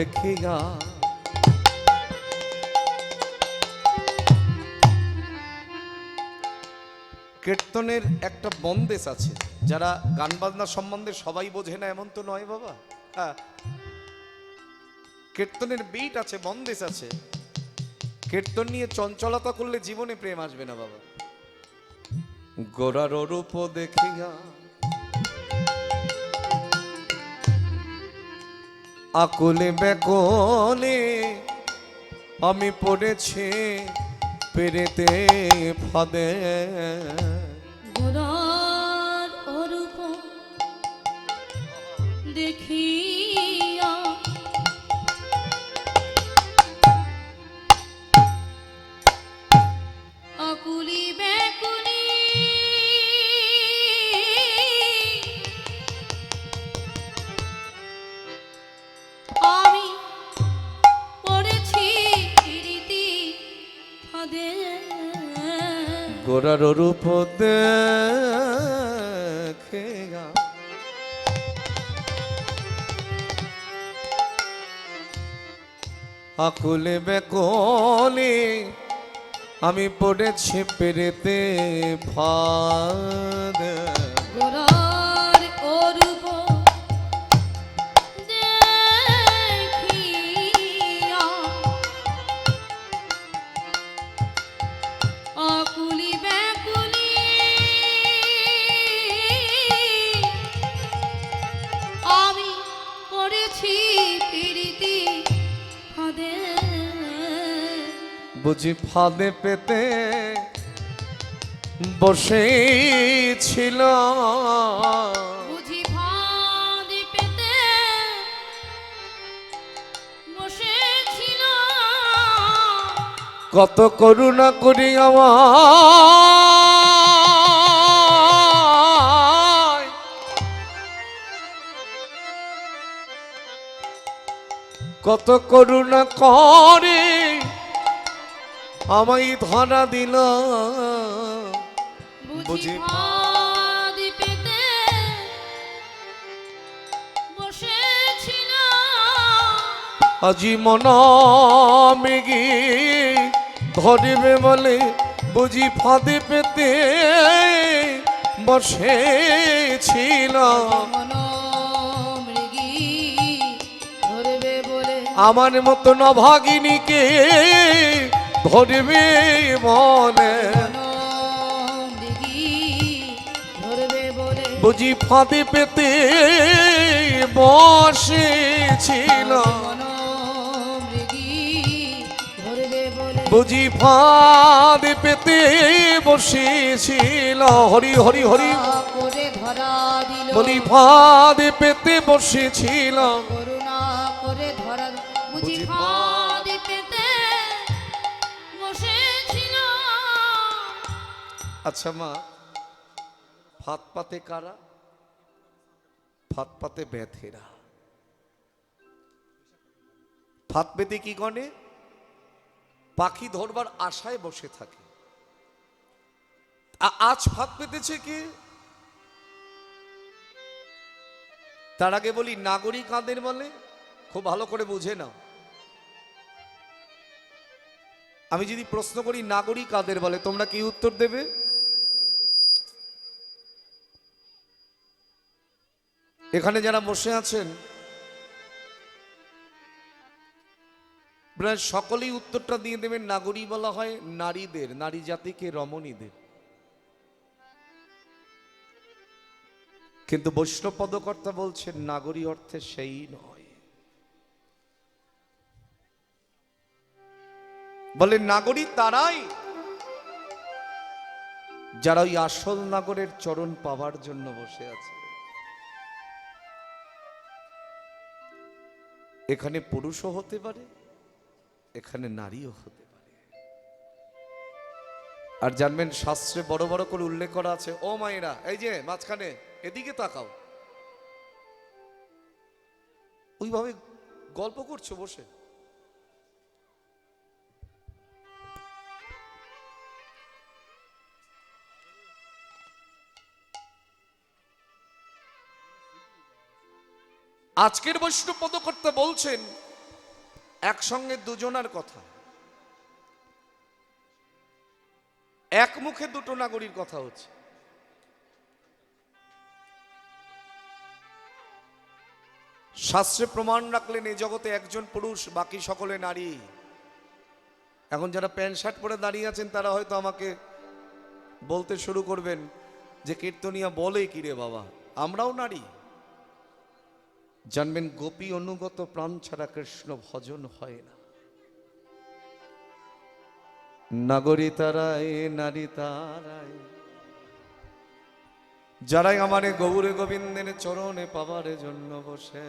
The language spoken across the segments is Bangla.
দেখিয়া কীর্তনের একটা বন্দেশ আছে। যারা গান বাজনা সম্বন্ধে সবাই বোঝে না এমন তো নয় বাবা। হ্যাঁ, কীর্তনের বিট আছে, বন্দেশ আছে। কীর্তন নিয়ে চঞ্চলতা করলে জীবনে প্রেম আসবে না বাবা। গোরার রূপ দেখিয়া আকুলে বেকলে আমি পড়েছি পেরেতে ফাঁদে। গোরার অরূপ দেখিয়া আকুলি ব্যাকুলি আমি পড়েছি রীতি ফাঁদে। গোরার রূপ দেখিয়া আকুলে বেকলে আমি পড়েছি পেরেতে ফাঁদে। গোরার অরূপ দেখিয়া আকুলি ব্যাকুলি আমি পড়েছি প্রীতি ফাঁদে। বুঝি ফাঁদে পেতে বসেছিল, বুঝি ফাঁদ পেতে বসেছিল, কত করুণা করি আমায়, কত করুণা করে আমায় ধরা দিল। বুঝি ফাঁদ পেতে বসেছিল, আজি মন মেঘি ধরিবে বলে বুঝি ফাঁদে পেতে বসেছিল। মন মৃগী ধরবে বলে আমার মতন অভাগিনীকে ধরবে বলে, মন মৃগী ধরবে বলে বুঝি ফাঁদে পেতে বসেছিল। মন মৃগী ধরবে বলে বুঝি ফাঁদে পেতে বসেছিল। হরি হরি হরি করে ধরা দিল, বলি ফাঁদে পেতে বসেছিল। করুণা করে ধরা বুঝি ফাঁদ পেতে বসেছিল। আচ্ছা মা, ফাঁদ পাতে কারা? ফাঁদ পাতে ব্যাধেরা। ফাঁদ পেতে কি গনে? পাখি ধরবার আশায় বসে থাকে। আজ ফাঁদ পেতেছে কে? তার আগে বলি নাগরিক কাদের বলে, খুব ভালো করে বুঝে নাও। আমি যদি প্রশ্ন করি নাগরিক কাদের বলে, তোমরা কি উত্তর দেবে? এখানে যারা বসে আছেন প্রায় সকলেই উত্তরটা দিয়ে দেবেন। নাগরী বলা হয় নারীদের, নারী জাতিকে, রমণীদের। কিন্তু বৈষ্ণব পদকর্তা বলছেন নাগরী অর্থে সেই নয়। বলে নাগরী তারাই যারা ওই আসল নাগরের চরণ পাওয়ার জন্য বসে আছে। এখানে পুরুষও হতে পারে, এখানে নারীও হতে পারে। আর জানবেন শাস্ত্রে বড় বড় করে উল্লেখ করা আছে, ও মায়েরা এই যে মাঝখানে এদিকে তাকাও, ওইভাবে গল্প করছো বসে। আজকের বৈষ্ণব পদকর্তা বলছেন একসঙ্গে দুজনার কথা, এক মুখে দুটো নাগরীর কথা হচ্ছে। শাস্ত্রে প্রমাণ রাখলেন এই জগতে একজন পুরুষ, বাকি সকলে নারী। এখন যারা প্যান্ট শার্ট পরে দাঁড়িয়ে আছেন তারা হয়তো আমাকে বলতে শুরু করবেন যে কীর্তনিয়া বলে কি রে বাবা, আমরাও নারী। জানবেন গোপী অনুগত প্রাণ ছাড়া কৃষ্ণ ভজন হয় না। নাগরী তারাই নারী তারাই, যারাই আমারে গৌরে গোবিন্দের চরণে পাবার জন্য বসে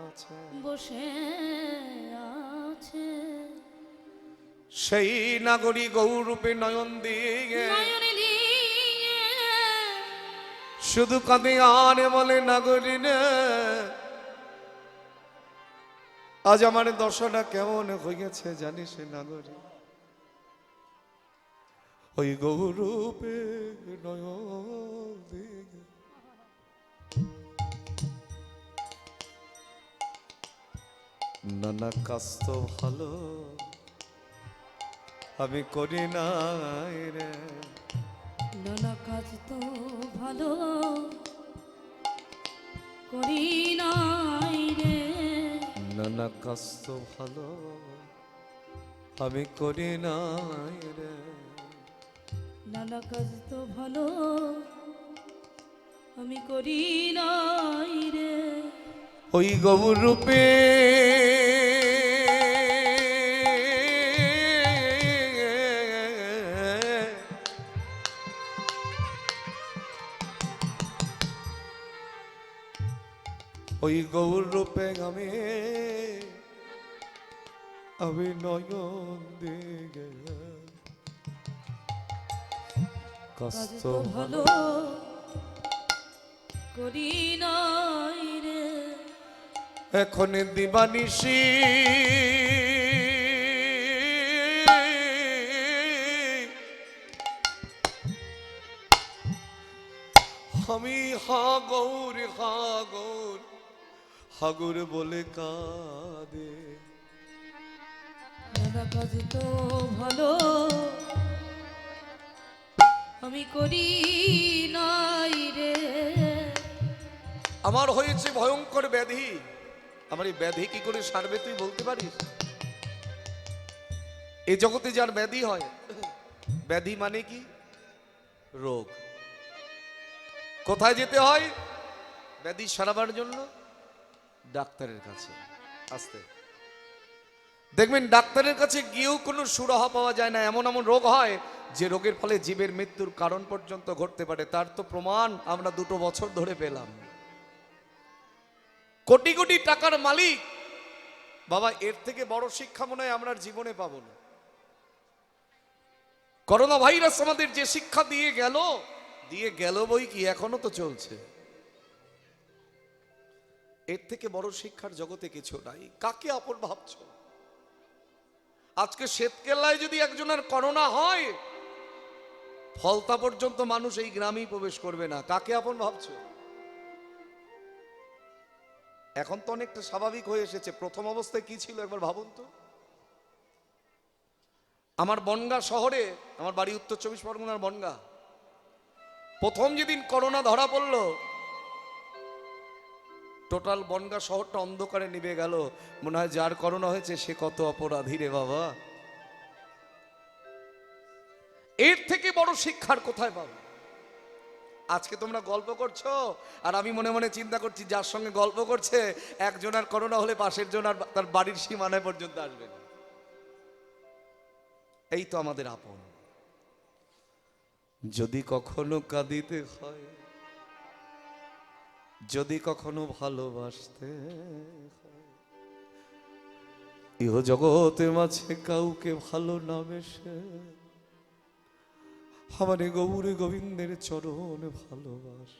আছে, বসে আছে। সেই নাগরী গৌরূপে নয়ন দিয়ে নয়নে দিয়ে শুধু কাঁদে আর বলে নাগরী নে, আজ আমার দশাটা কেমন হয়েছে জানিস নাগরী, ওই গৌরূপে নয়ন দিয়ে। নানা কাজ তো ভালো আমি করি নাই রে, নানা কাজ তো ভালো করি নাই রে, নানা কাজ তো ভালো আমি করি নাই রে, নানা কাজ তো ভালো আমি করি নাই রে। ওই গৌরূপে ওই গৌরূপে আমি নয়ন দিকে কাজ কষ্ট তো ভালো করি নাই রে। এখন দিবানিশি আমি হাগৌর হাগৌর হাগর বলে কাঁদে, নানা কাজ তো ভালো আমি করি নাই রে। আমার হয়েছে ভয়ঙ্কর ব্যাধি, আমার এই ব্যাধি কি করে সারবে তুই বলতে পারিস? এই জগতে যার ব্যাধি হয়, ব্যাধি মানে কি? রোগ। কোথায় যেতে হয় ব্যাধি সারাবার জন্য? ডাক্তারের কাছে। আসতে দেখবেন ডাক্তারের কাছে গিয়েও কোনো সুরাহা পাওয়া যায় না। এমন এমন রোগ হয় যে রোগের ফলে জীবের মৃত্যুর কারণ পর্যন্ত ঘটতে পারে। তার তো প্রমাণ আমরা 2 বছর ধরে পেলাম। কোটি কোটি টাকার মালিক বাবা, এর থেকে বড় শিক্ষা মনে হয় আমরা জীবনে পাবো না। করোনা ভাইরাস আমাদের যে শিক্ষা দিয়ে গেল বই কি, এখনো তো চলছে। এর থেকে বড় শিক্ষার জগতে কিছু নাই। কাকে আপন ভাবছো? আজকে শ্বেতকেল্লায় যদি একজনের করোনা হয়, ফলতা পর্যন্ত মানুষ এই গ্রামেই প্রবেশ করবে না। কাকে আপন ভাবছো? এখন তো অনেকটা স্বাভাবিক হয়ে এসেছে। প্রথম অবস্থায় কি ছিল একবার ভাবুন তো। আমার বনগাঁ শহরে, আমার বাড়ি উত্তর 24 পরগনার বনগাঁ, প্রথম যেদিন করোনা ধরা পড়ল, টোটাল বনগাঁ শহরটা অন্ধকারে নিভে গেল। মনে হয় যার করোনা হয়েছে সে কত অপরাধী রে বাবা। এর থেকে বড় শিক্ষার কোথায় পাবো? আজকে তোমরা গল্প করছো আর আমি মনে মনে চিন্তা করছি, যার সঙ্গে গল্প করছে একজনের করোনা হলে পাশের জন আর তার বাড়ির সীমানায় পর্যন্ত আসবে না। এই তো আমাদের আপন। যদি কখনো কাঁদিতে হয়, যদি কখনো ভালোবাসতে হয়, ইহ জগতের মাঝে কাউকে ভালো না বেশে আমারে গৌরে গোবিন্দের চরণ ভালোবাস।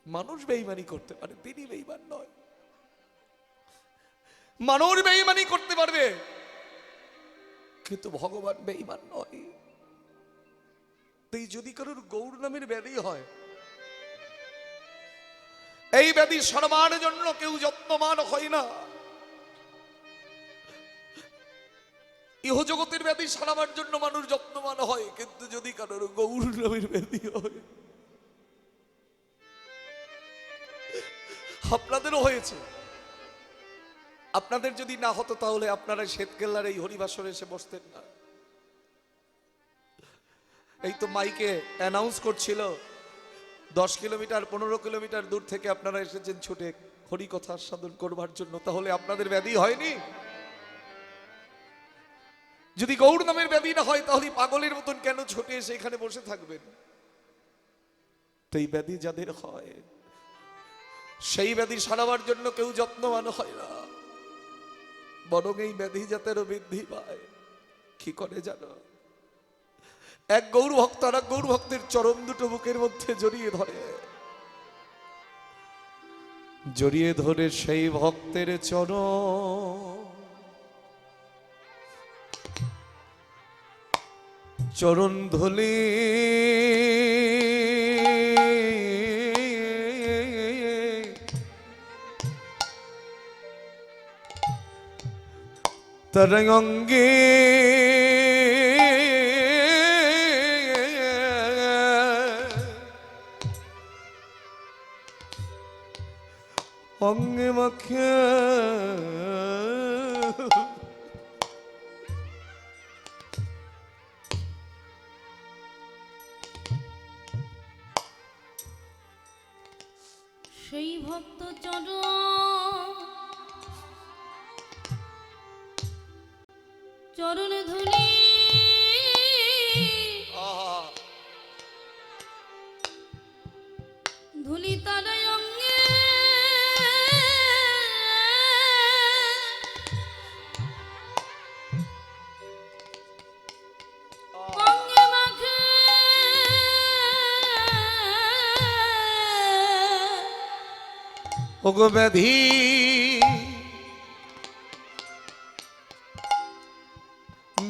মানুষ বেঈমানি করতে পারে, তিনি বেঈমান নয়। মানুষ বেঈমানি করতে পারবে, কিন্তু ভগবান বেঈমান নয়। তাই যদি কারোর গৌর নামের ব্যাধি হয়, এই ব্যাধি সরবার জন্য কেউ যত্নবান হয় না। ইহজগতের ব্যাধি সারাবার জন্য মানুষ যত্নবান হয়, কিন্তু যদি কারোর গৌর নামের ব্যাধি হয়, আপনাদেরও হয়েছে, আপনাদের যদি না হতো তাহলে আপনারা শ্বেতকেল্লার এই হরিবাসরে এসে বসতেন না। এই তো মাইকে অ্যানাউন্স করছিল 10 কিলোমিটার 15 কিলোমিটার দূর থেকে আপনারা এসেছেন ছুটে হরি কথা সাধন করবার জন্য, তাহলে আপনাদের ব্যাধি হয়নি? যদি গৌর নামের ব্যাধি না হয় তাহলে পাগলের মতন কেন ছুটে এসে এখানে বসে থাকবেন? তো এই ব্যাধি যাদের হয়, সেই ব্যাধি সারাবার জন্য কেউ যত্নবান হয় না, বরং এই ব্যাধি যাতেরও বৃদ্ধি পায়। কি করে জানো? এক গৌর ভক্ত আর এক গৌর ভক্তের চরণ দুটো বুকের মধ্যে জড়িয়ে ধরে, জড়িয়ে ধরে সেই ভক্তের চরণ ধুলি তার অঙ্গে অঙ্গে মাখে সেই ভক্ত চরণ ধুলি ধুলি তার অঙ্গে অঙ্গে মাখে ওগো ব্যাধি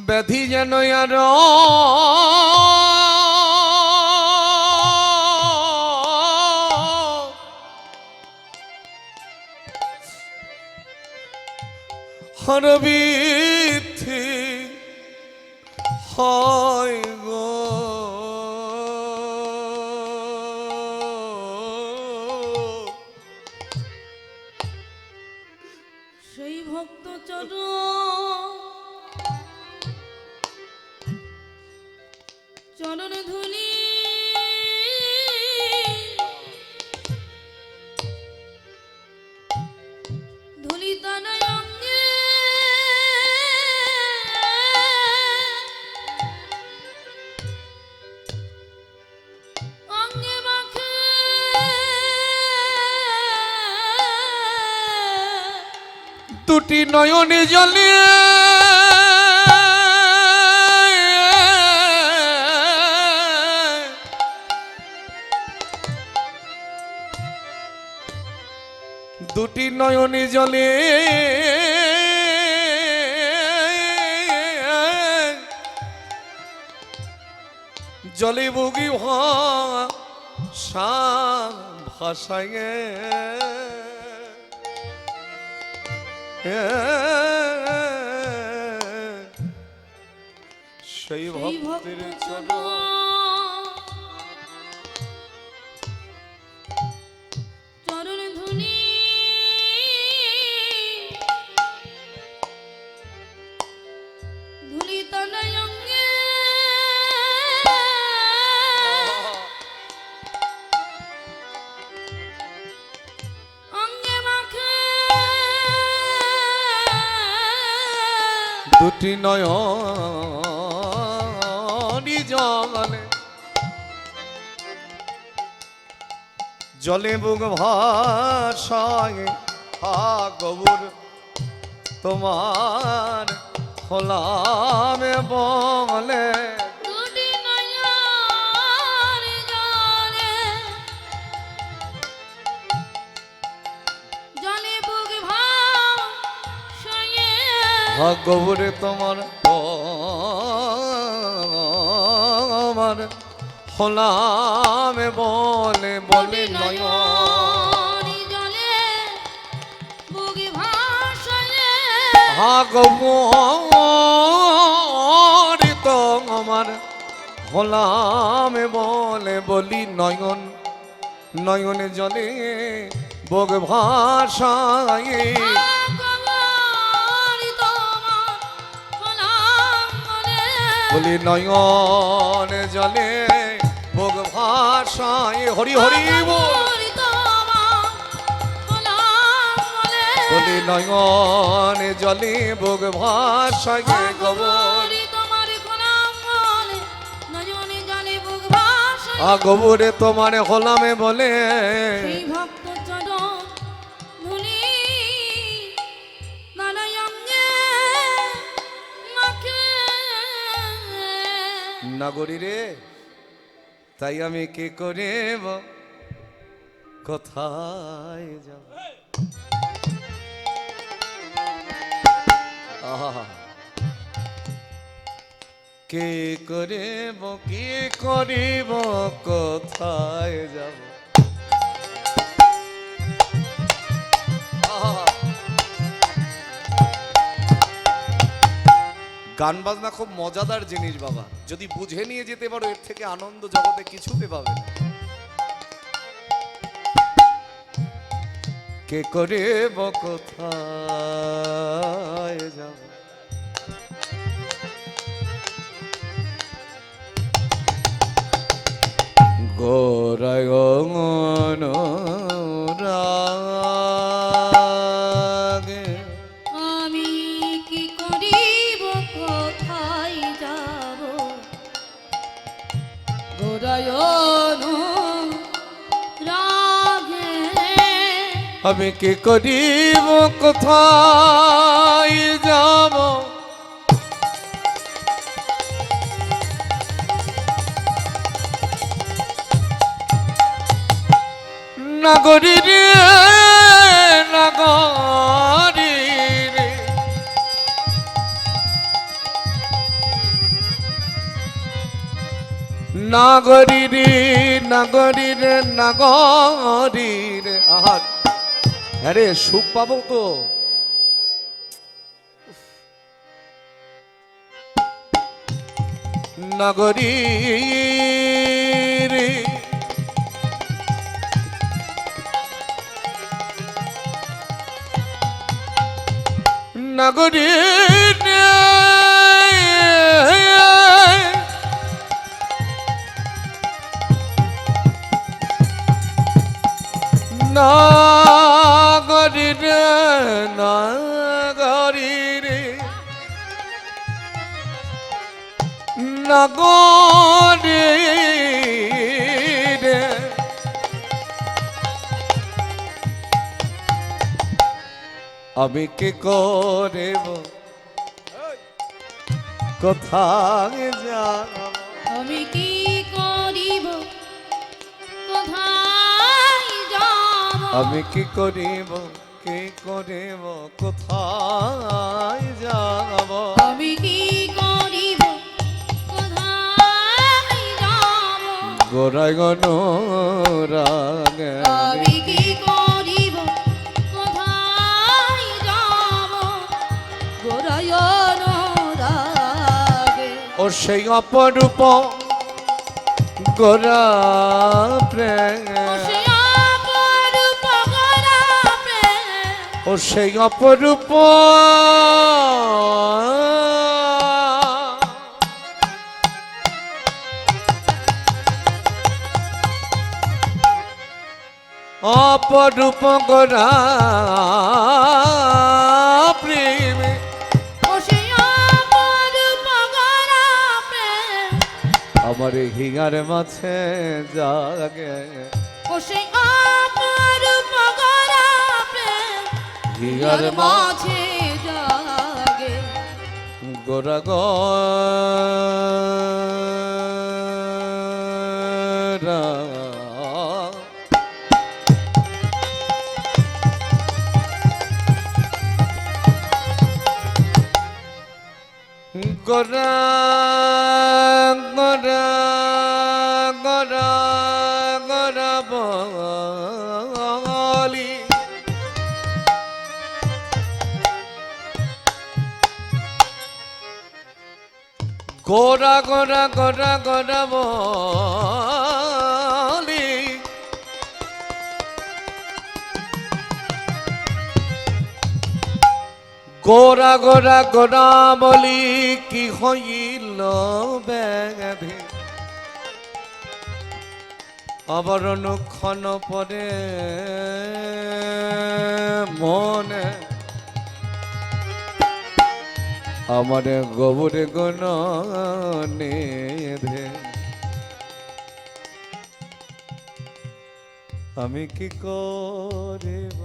ব্যাধি যেন আর হরবিথি হয় গো, সেই ভক্ত চরণ ধুলি ধুলি তার অঙ্গে অঙ্গে মাখে দুটি নয়নে জলে দুটি নয়নে জলে জলে বগি ভাষায় সেই ভক্তের চরণ ধুলি ধুলি তার অঙ্গে অঙ্গে মাখে দুটি নয়নি জলে জলে বুক ভাষায় হা গৌর তোমার হলামে বলে দুটি নয়ন জলে জলে বুক ভাষায় হা গৌর তোমার তোমার হলামে বলে বলে নয় জলে বুক ভাষায় হা গৌর হলাম বলে বলি নয়ন নয়নে জলে বগ ভাষায় কবরি তোমার হলাম বলে বলি নয়ন জলে বগ ভাষায় হরি হরি বল কবরি তোমার হলাম বলে বলি নয়ন জলে বগ ভাষায় গোবর কবরি তোমার হলাম বলে নয়নে জলে বুক ভাসায় গোবরে তোমার হলামে বলে সেই ভক্ত চরণ ধুলি নারায়ণে মাকে নগরী রে তাই আমি কি করে কোথায় যাব আহা কে করিব কি করিব কোথায় যাব আহা গান বাজনা খুব মজাদার জিনিস বাবা যদি বুঝে নিয়ে যেতে পারো এর থেকে আনন্দ জগতে কিছুতে পাবে না কে করে কোথায় যাব গোরায়ণ রাগে আমি কি করিব কোথায় যাব গোরায়ণ রাগে আমি কি করিব কোথায় যাব নগরী রে নগরী রে নগরী রে নগরী রে নগরী রে আহার আরে সুখ পাবো তো নগরী রে নগরী রে নগরী রে নগরী রে নগরী রে আমি কি করিব কোথায় যাব আমি কি করিব কোথায় যাব আমি কি করিব কোথায় যাব আমি কি করিব কোথায় যাব গোরায়ণ রাগে আমি কি করিব কোথায় যাব গোরায়ণ রাগে ও সেই অপরূপ গোরা প্রেম সে অপরূপ গোরা প্রেম ও সেই অপরূপ অপরূপ গোরা প্রেম ও সে অপরূপ গোরা প্রেম আমার হিঙার মাঝে জাগে ও সে অপরূপ গোরা প্রেম হিঙার যার মাঝে জাগে গোরা গরা গোরা গোরা গোরা গোরা বলি গোরা গোরা গোরা গোরা বলি গোরা গোরা গোরা বলি কি হইল ব্যাধি আবার অনুক্ষণ পরে মনে আমার গোবর গুণ নেধে আমি কি করিব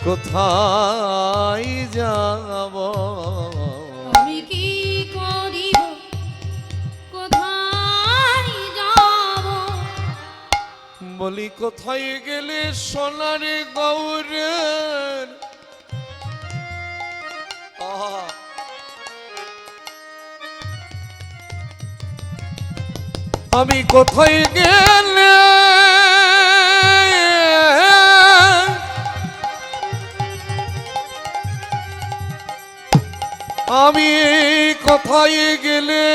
কোথায় যাব আমি কি করিব কোথায় যাব বলি কোথায় গেলে সোনার গৌরের আমি কোথায় গেলে আমি কোথায় গেলে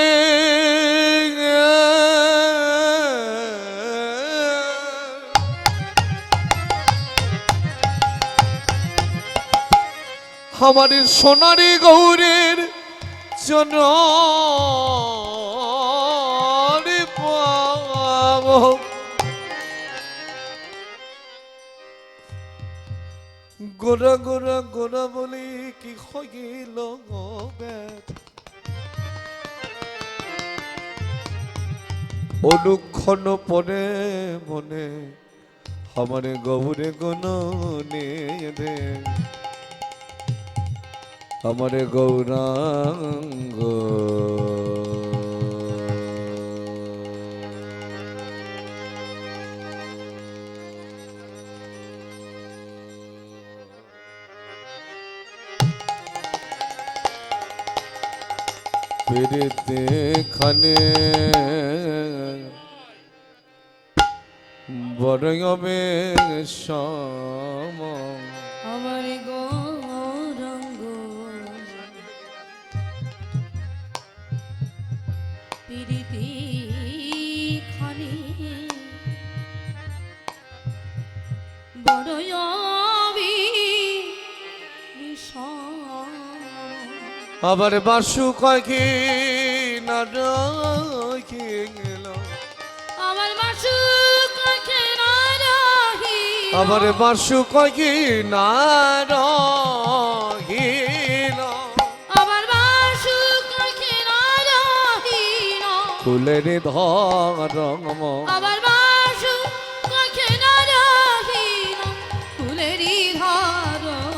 আমার সোনারি গৌরের জন্য পাবো গোরা গোরা গোরা বলি কি হইল অনুক্ষণ পরে মনে আমার গৌরে গুণ দে আমার গৌরাঙ্গ ফিরতে খানে বড় হবে আমার গৌরঙ্গ প্রীতি খানি বড় আবার বাসু কয়েকি না রয়ে গেল আমার বাসু কয়েকে না রহি আবার বাসু কয়েকি না রহিল আমার বাসু কয়েকে না রহিল ফুলের ধরম আবার বাসু কয়েকে না রহিল ফুলেরই ধরম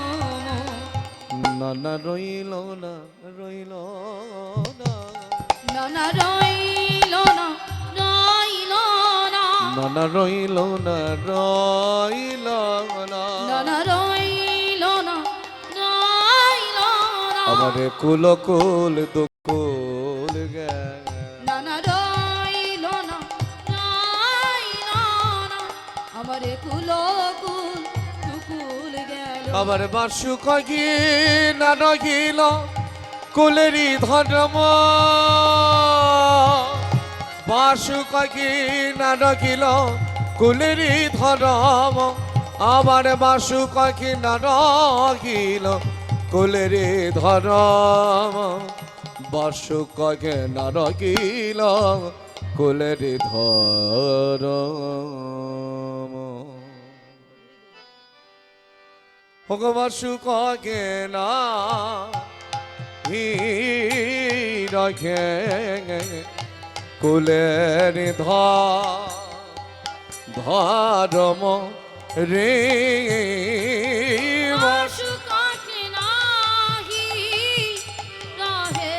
না রইল না রইল না না রইল না রইল না না রইল না রইল না না রইল না রইল না আমার কুল কুল দুকুল গে না রইল না রইল না আমার কুল কুল কুল গেল আবার বাসু কগি না রহিল কুলেরি ধর্ম বাসু কগি না রহিল কুলেরি ধর্ম আবার বাসু কগি না রহিল কুলেরি ধর্ম বাসু কগে না রহিল কুলেরি ধর্ম ভগবাসু কগে না রখে কুলের ধর্ম রে বাসু কাকে নাহি রহে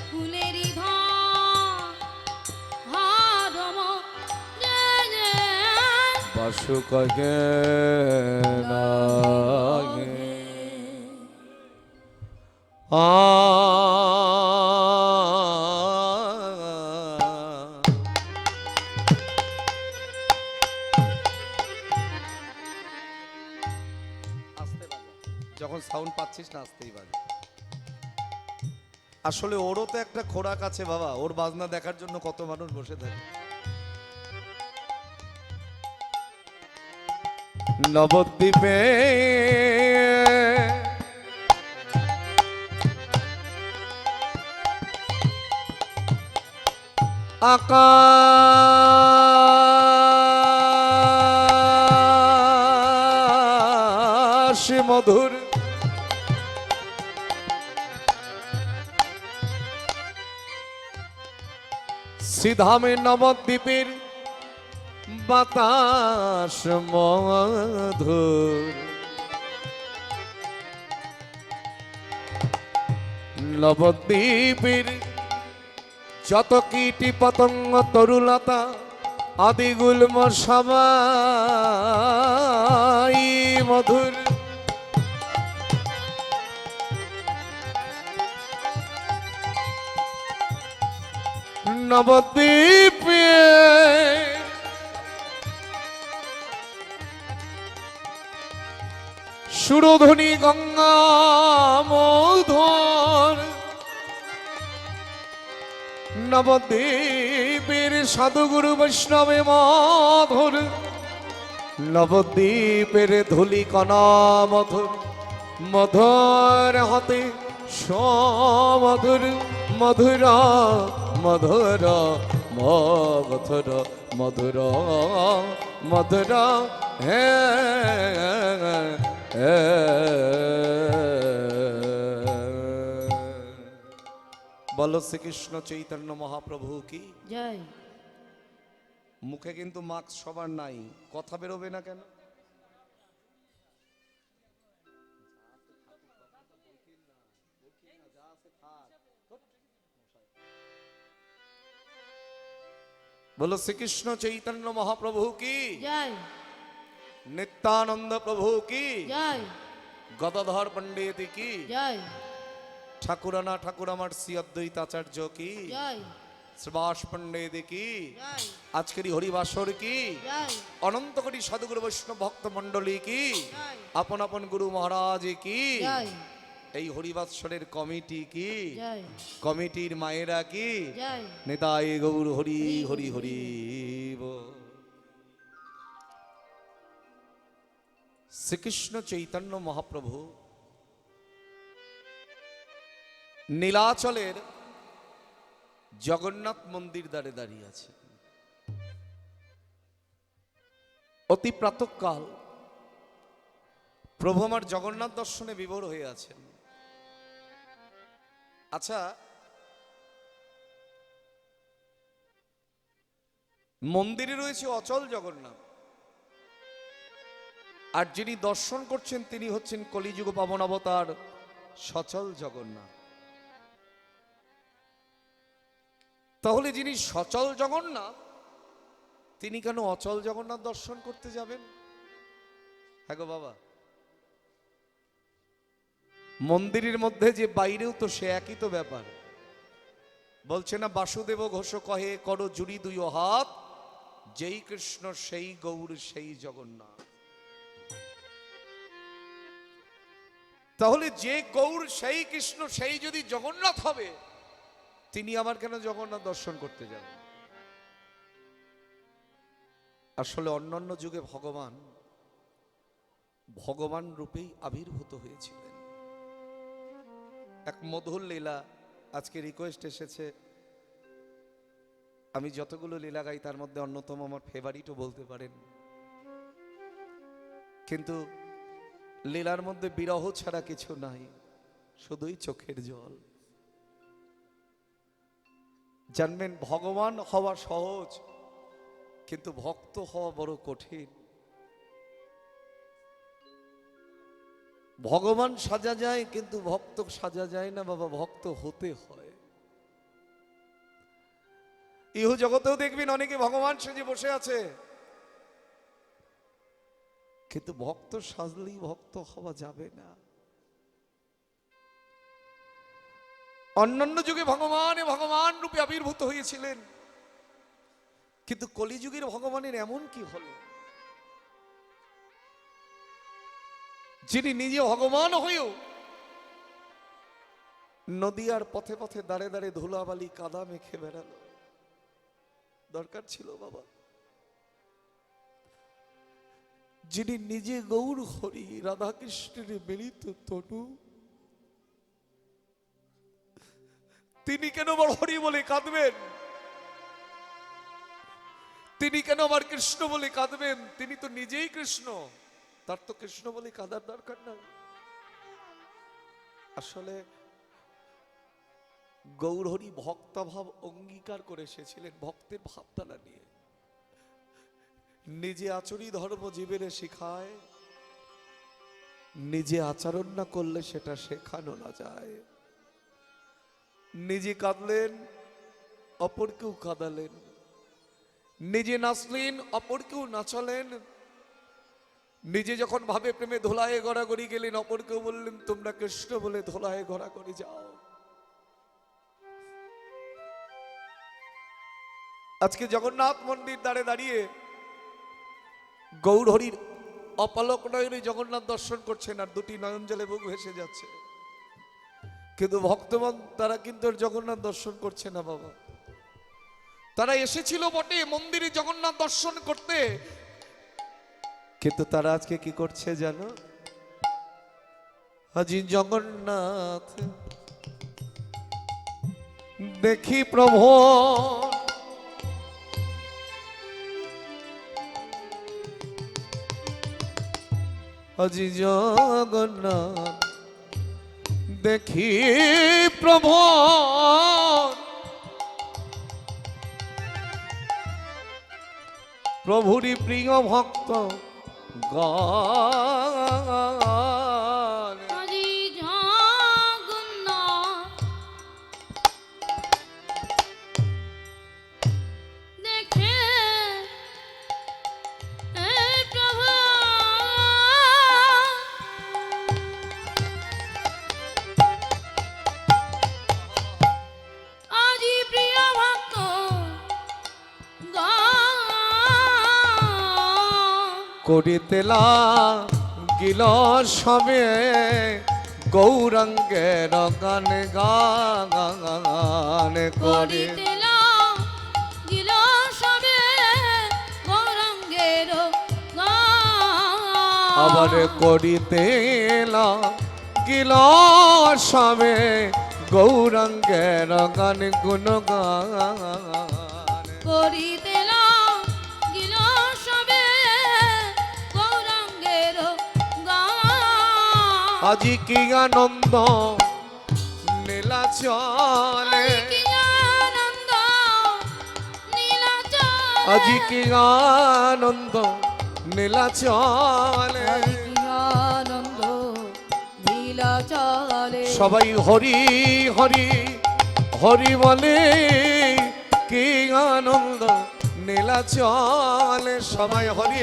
ফুলেরি ধরম রে বাসু কগে না যখন সাউন্ড পাচ্ছিস না আসতেই বাজে আসলে ওরও তো একটা খোরাক আছে বাবা, ওর বাজনা দেখার জন্য কত মানুষ বসে থাকে। নবদ্বীপে আকাশ মধুর, শ্রীধামে নবদ্বীপের বাতাস মধুর। নবদ্বীপের যত কীটি পতঙ্গ তরুলতা আদিগুল্ম সবাই মধুর। নবদ্বীপে সুরধ্বনি গঙ্গা মধুর। নবদ্বীপের সাধুগুরু বৈষ্ণবে মধুর। নবদ্বীপের ধুলি কণা মধুর, মধুর হাতে সমধুর মধুর মধুর মধুর মধুর মধুর হে বলো শ্রীকৃষ্ণ চৈতন্য মহাপ্রভু কি জয়। মুখে কিন্তু মাস্ক সবার নাই, কথা বেরোবে না কেন? বলো শ্রীকৃষ্ণ চৈতন্য মহাপ্রভু কি জয়। নিত্যানন্দ প্রভু কি জয়। গদাধর পণ্ডিত কি জয়। ঠাকুরানা ঠাকুর আমার শ্রী অদ্বৈতাচার্য কি জয়। সুভাষ পণ্ডিত কি জয়। আজকেরই হরিবাসর কি জয়। অনন্ত কোটি সাধুগুরু বৈষ্ণব ভক্ত মণ্ডলী কি জয়। আপন আপন গুরু মহারাজ কি জয়। এই হরিবাসরের কমিটি কি জয়। কমিটির মায়েরা কি জয়। নেতাই গৌর হরি হরি হরি বল। শ্রীকৃষ্ণ চৈতন্য মহাপ্রভু নীলাচলের জগন্নাথ মন্দির দ্বারে দাঁড়িয়ে আছে। অতি প্রাতঃকাল প্রভু আমার জগন্নাথ দর্শনে বিভোর হয়ে আছেন। আচ্ছা, মন্দিরে রয়েছে অচল জগন্নাথ, আর যিনি দর্শন করছেন তিনি হচ্ছেন কলিযুগ পাবন অবতার সচল জগন্নাথ। তাহলে যিনি সচল জগন্নাথ তিনি কেন অচল জগন্নাথ দর্শন করতে যাবেন? হ্যাঁ গো বাবা, মন্দিরের মধ্যে যে বাইরেও তো সে একই তো ব্যাপার। বলছে না বাসুদেব ঘোষ কহে করো জুড়ি দুই হাত, যেই কৃষ্ণ সেই গৌর সেই জগন্নাথ। তাহলে যে গৌর সেই কৃষ্ণ সেই যদি জগন্নাথ হবে, তিনি আবার কেন জগন্নাথ দর্শন করতে যাবেন? আসলে অন্যান্য যুগে ভগবান ভগবান রূপেই আবির্ভূত হয়েছিলেন। এক মধুর লীলা, আজকে রিকোয়েস্ট এসেছে আমি যতগুলো লীলা গাই তার মধ্যে অন্যতম আমার ফেভারিটও বলতে পারেন, কিন্তু লীলার মধ্যে বিরহ ছাড়া কিছু নাই, শুধুই চোখের জল। জানবেন ভগবান হওয়া সহজ, কিন্তু ভক্ত হওয়া বড় কঠিন। ভগবান সাজা যায় কিন্তু ভক্ত সাজা যায় না বাবা, ভক্ত হতে হয়। ইহ জগতেও দেখবেন অনেকে ভগবান সেজে বসে আছে, কিন্তু ভক্ত সাজলেই ভক্ত হওয়া যাবে না। অন্যান্য যুগে ভগবান রূপে আবির্ভূত হয়েছিলেন, কিন্তু কলিযুগের ভগবানের এমন কি হলো যিনি নিজে ভগবান হয়েও নদী আর পথে পথে দাঁড়ে দাঁড়ে ধুলাবালি কাদা মেখে বেড়ালো। দরকার ছিল বাবা, যিনি নিজে গৌর হরি রাধাকৃষ্ণের মিলিত তনু, তিনি কেন আমার হরি বলে কাঁদবেন? তিনি কেন আমার কৃষ্ণ বলে কাঁদবেন? তিনি তো নিজেই কৃষ্ণ, তার তো কৃষ্ণ বলে কাঁদার দরকার না। আসলে গৌরহরি ভক্তভাব অঙ্গীকার করে এসেছিলেন, ভক্তের ভাবতালা নিয়ে। নিজে আচরী ধর্ম জীবের শিখায়, নিজে আচরণ না করলে সেটা শেখানো না যায়। নিজে কাঁদলেন, অপরকেও কাঁদালেন। নিজে নাচলেন, অপরকেও নাচালেন। নিজে যখন ভাবে প্রেমে ধোলায় গড়াগড়ি গেলেন, অপরকেও বললেন তোমরা কৃষ্ণ বলে ধোলায় গড়াগড়ি যাও। আজকে জগন্নাথ মন্দির দ্বারে দাঁড়িয়ে গৌরহরির অপলক নয়নে জগন্নাথ দর্শন করছেন, আর দুটি নয়ন জলে বুক ভেসে যাচ্ছে। কিন্তু ভক্তগণ তারা কিন্তু জগন্নাথ দর্শন করছে না বাবা। তারা এসেছিল বটে মন্দিরে জগন্নাথ দর্শন করতে, কিন্তু তারা আজকে কি করছে জানো? আজি জগন্নাথ দেখি প্রভু, আজি জগন্নাথ দেখি প্রভু, প্রভুরি প্রিয় ভক্ত গান। আজি জগন্নাথ দেখে প্রভু, আজি প্রিয় ভক্ত করিতেলা গিল সবে গৌরাঙ্গের গান গান করে। করিতেলা গিল সবে গৌরাঙ্গের গান। আবার করিতেলা গিল সবে গৌরাঙ্গের গান গুণগান। করিতেলা গিল সবে গৌরাঙ্গের গান। আজি কি আনন্দ নীলাচলে, কি আনন্দ নীলাচলে, আজি কি আনন্দ নীলাচলে। কি আনন্দ নীলাচলে। সবাই হরি হরি হরি বলে, কি আনন্দ নীলাচলে। সবাই হরি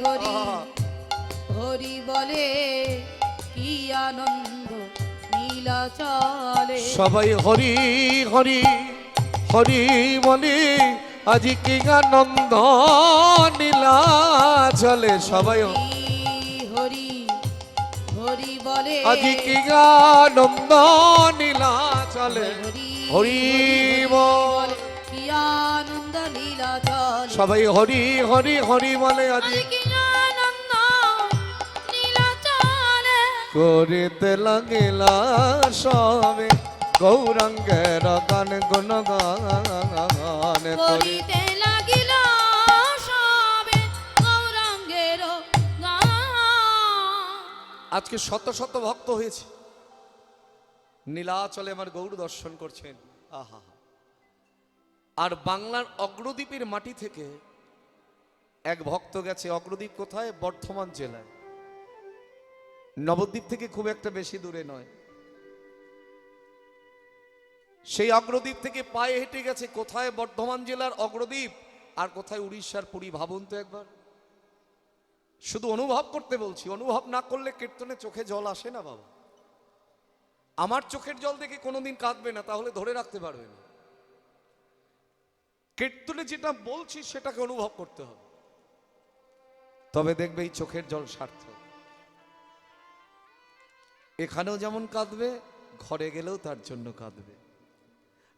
হরি হরি বলে, কি আনন্দ নীলাচলে। সবাই হরি হরি হরি বলে, আজি কি আনন্দ নীলাচলে। সবাই হরি হরি বলে, আজি কি আনন্দ নীলাচলে। হরি বল, কি আনন্দ নীলাচলে। সবাই হরি হরি হরি বলে, আজি কি আনন্দ নীলাচলে। করিতে লাগিলা সবে গৌরাঙ্গের গান গুণগান। করিতে লাগিল সবে গৌরাঙ্গের গান। আজকে শত শত ভক্ত হয়েছে, নীলাচলে আমার গৌর দর্শন করছেন। আহা, আর বাংলার অগ্রদ্বীপের মাটি থেকে এক ভক্ত গেছে। অগ্রদ্বীপ কোথায়? বর্ধমান জেলায়। নবদ্বীপ থেকে খুব একটা বেশি দূরে নয়। সেই অগ্রদ্বীপ থেকে পায়ে হেঁটে গেছে। কোথায়? বর্ধমান জেলার অগ্রদ্বীপ, আর কোথায়? উড়িষ্যার পুরী। ভাবুন তো একবার। শুধু অনুভব করতে বলছি, অনুভব না করলে কীর্তনে চোখে জল আসে না বাবা। আমার চোখের জল দেখে কোনোদিন কাঁদবে না, তাহলে ধরে রাখতে পারবে না। কীর্তনে যেটা বলছি সেটাকে অনুভব করতে হবে, তবে দেখবে এই চোখের জল সার্থক। এখানেও যেমন কাঁদবে, ঘরে গেলেও তার জন্য কাঁদবে।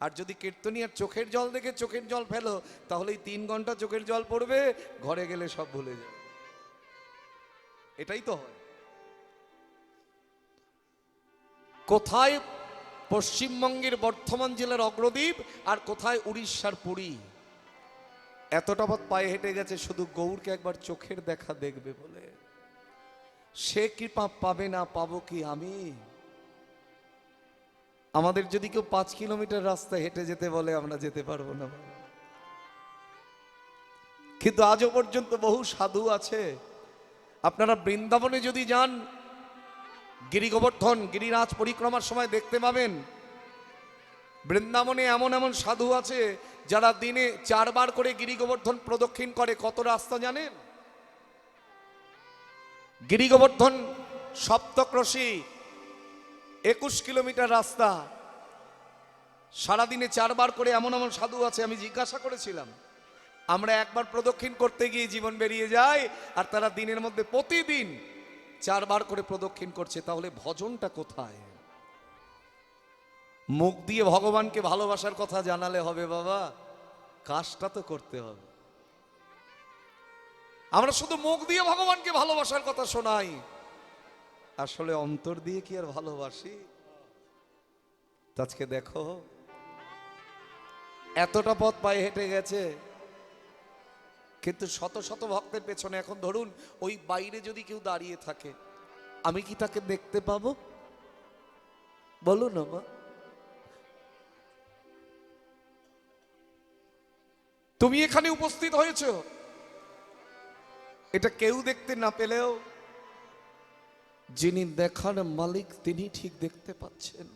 আর যদি কীর্তনিয়ার চোখের জল দেখে চোখের জল ফেলো, তাহলেই 3 ঘন্টা চোখের জল পড়বে, ঘরে গেলে সব ভুলে যাবে। এটাই তো হয়। কোথায় পশ্চিমবঙ্গের বর্ধমান জেলার অগ্রদ্বীপ আর কোথায় উড়িষ্যার পুরী। এতটা পথ পায়ে হেঁটে গেছে শুধু গৌরকে একবার চোখের দেখা দেখবে বলে। সে কৃপা পাবে না, পাবো কি আমি? আমাদের যদি কেউ 5 কিলোমিটার রাস্তা হেঁটে যেতে বলে, আমরা যেতে পারবো না। কিন্তু আজও পর্যন্ত বহু সাধু আছে। আপনারা বৃন্দাবনে যদি যান, গিরি গোবর্ধন গিরিরাজ পরিক্রমার সময় দেখতে পাবেন, বৃন্দাবনে এমন এমন সাধু আছে যারা দিনে 4 বার করে গিরি গোবর্ধন প্রদক্ষিণ করে। কত রাস্তা জানেন? গিরি গোবর্ধন সপ্তক্রোশী 21 কিলোমিটার রাস্তা, সারাদিনে 4 বার করে এমন এমন সাধু আছে। আমি জিজ্ঞাসা করেছিলাম, আমরা একবার প্রদক্ষিণ করতে গিয়ে জীবন বেরিয়ে যায়, আর তারা দিনের মধ্যে প্রতিদিন 4 বার করে প্রদক্ষিণ করছে। তাহলে ভজনটা কোথায়? মুখ দিয়ে ভগবানকে ভালোবাসার কথা জানালে হবে বাবা, কাজটা তো করতে হবে। আমরা শুধু মুখ দিয়ে ভগবানকে ভালোবাসার কথা শোনাই, আসলে অন্তর দিয়ে কি আর ভালোবাসি? আজকে দেখো এতটা পথ পায়ে হেঁটে গেছে, কিন্তু শত শত ভক্তের পেছনে। এখন ধরুন ওই বাইরে যদি কেউ দাঁড়িয়ে থাকে, আমি কি তাকে দেখতে পাবো? বলো না মা। তুমি এখানে উপস্থিত হয়েছো, এটা কেউ দেখতে না পেলেও যিনি দেখার মালিক তিনি ঠিক দেখতে পাচ্ছেন।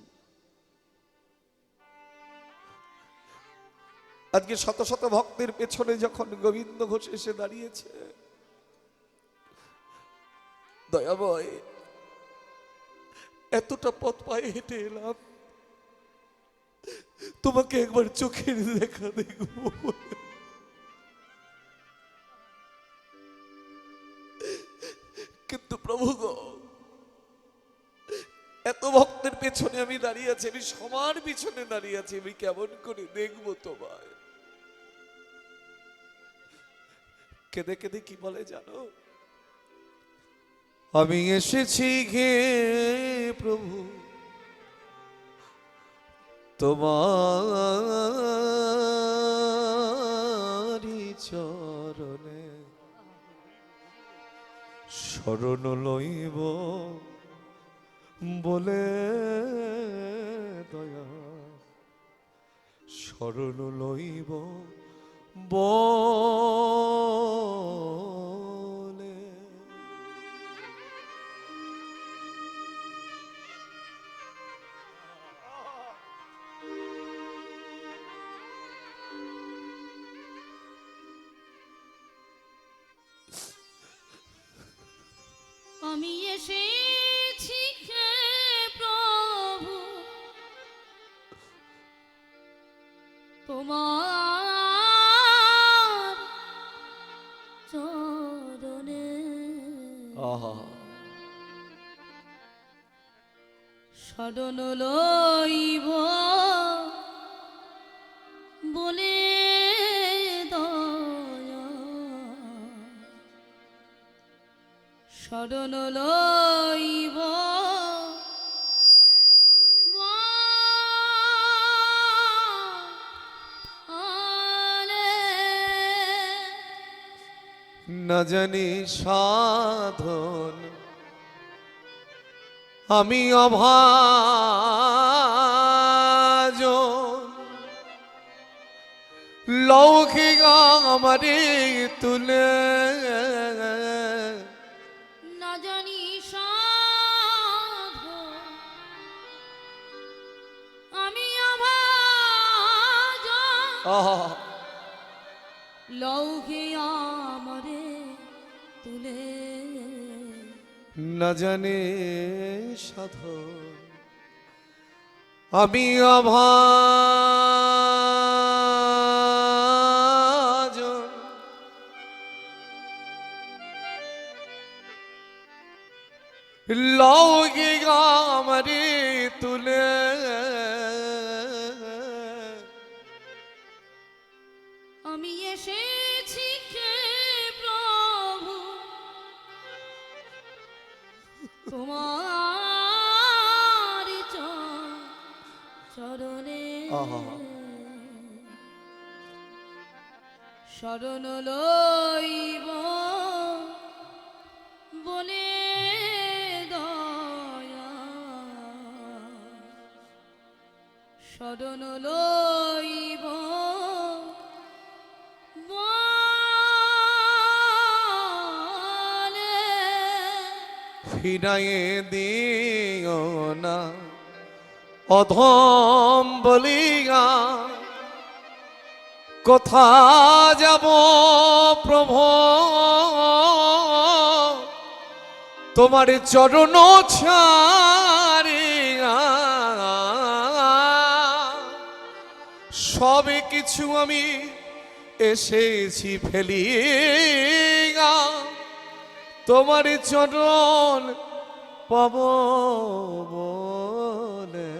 আজকে শত শত ভক্তের পেছনে যখন গোবিন্দ ঘোষ এসে দাঁড়িয়েছে, দয়াময় এতটা পথ পায়ে হেঁটে এলাম, তোমাকে একবার চোখের দেখা দেখবো। কিন্তু প্রভু গো, এত ভক্তের পেছনে আমি দাঁড়িয়ে আছি, আমি সবার পিছনে দাঁড়িয়ে আছি, আমি কেমন করে দেখবো তোমায়? কেঁদে কেঁদে কি বলে জানো? আমি এসেছি গে প্রভু তোমারি চরণে, শরণ লইব বলে দয়া, শরণ লইব বলে। আমি এসেছি হে প্রভু তোমার চরণে, শরণ লইব বলে দয়া, শরণ লইব না জানি সাধন আমি অভাজন, লৌকিক আমারে তুলে, না জানি সাধো আমি অভাজন, লৌহে আমারে তুলে, না জানে সাধন আমি অভাজন, লৌকিক আমারে তুলে, তোমার চরণে আহা। শরণ লইব বলে দয়া শরণ লইব বলে ফিরাইয়ে দিও না অধম বলিয়া কোথা যাব প্রভু তোমার চরণ ছাড়িয়া সবে কিছু আমি এসেছি ফেলিয়া তোমার চরণ পাব বলে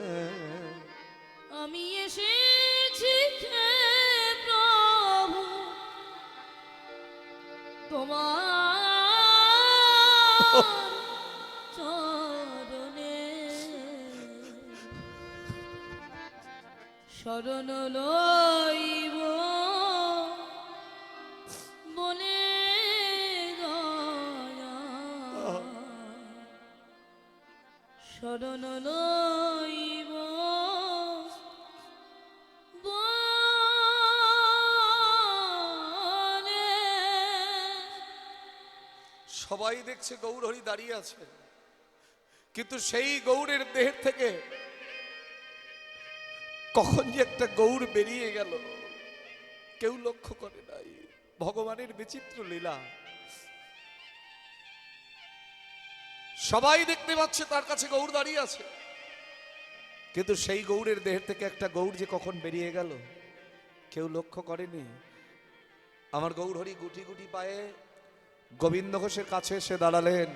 আমি এসেছি হে প্রভু তোমার চরণে শরণ লইব বলে দয়া শরণ লইব বলে সবাই দেখছে গৌরহরি দাঁড়িয়ে আছে, কিন্তু সেই গৌরের দেহের থেকে কখন যে একটা গৌর বেরিয়ে গেল কেউ লক্ষ্য করে নাই। ভগবানের বিচিত্র লীলা। সবাই দেখতে পাচ্ছে তার কাছে গৌর দাঁড়িয়ে আছে, কিন্তু সেই গৌরের দেহের থেকে একটা গৌর যে কখন বেরিয়ে গেল কেউ লক্ষ্য করেনি। আমার গৌরহরি গুটি গুটি পায়ে গোবিন্দ ঘোষের কাছে এসে দাঁড়ালেন।